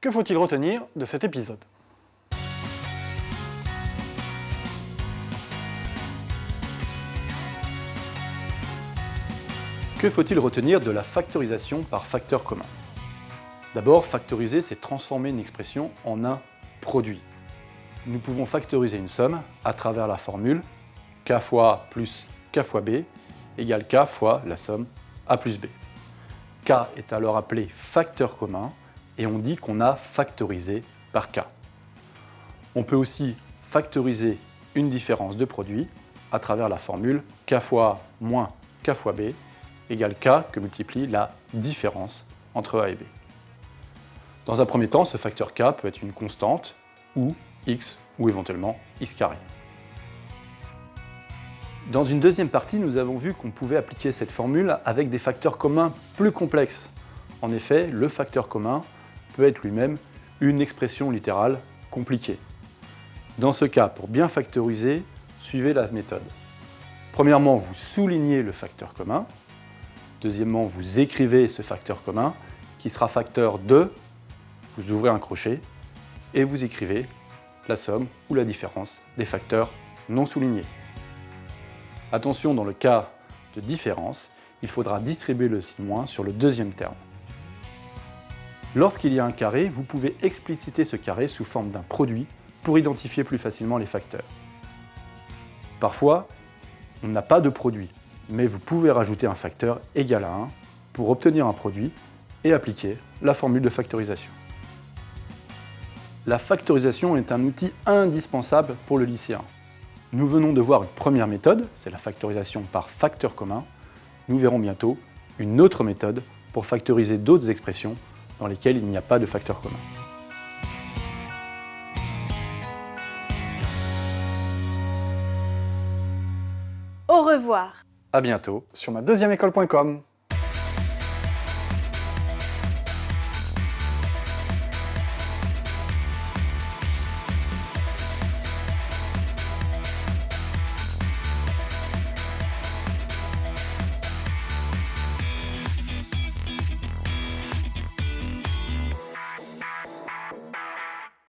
Que faut-il retenir de cet épisode? Que faut-il retenir de la factorisation par facteur commun? D'abord, factoriser, c'est transformer une expression en un produit. Nous pouvons factoriser une somme à travers la formule k fois a plus k fois b égale k fois la somme a plus b. K est alors appelé facteur commun et on dit qu'on a factorisé par k. On peut aussi factoriser une différence de produit à travers la formule k fois a moins k fois b égale k que multiplie la différence entre a et b. Dans un premier temps, ce facteur k peut être une constante, ou x, ou éventuellement x carré. Dans une deuxième partie, nous avons vu qu'on pouvait appliquer cette formule avec des facteurs communs plus complexes. En effet, le facteur commun peut être lui-même une expression littérale compliquée. Dans ce cas, pour bien factoriser, suivez la méthode. Premièrement, vous soulignez le facteur commun. Deuxièmement, vous écrivez ce facteur commun qui sera facteur de, vous ouvrez un crochet et vous écrivez la somme ou la différence des facteurs non soulignés. Attention, dans le cas de différence, il faudra distribuer le signe moins sur le deuxième terme. Lorsqu'il y a un carré, vous pouvez expliciter ce carré sous forme d'un produit pour identifier plus facilement les facteurs. Parfois, on n'a pas de produit, mais vous pouvez rajouter un facteur égal à 1 pour obtenir un produit et appliquer la formule de factorisation. La factorisation est un outil indispensable pour le lycéen. Nous venons de voir une première méthode, c'est la factorisation par facteur commun. Nous verrons bientôt une autre méthode pour factoriser d'autres expressions dans lesquelles il n'y a pas de facteur commun. Au revoir. À bientôt Sur ma deuxième école.com.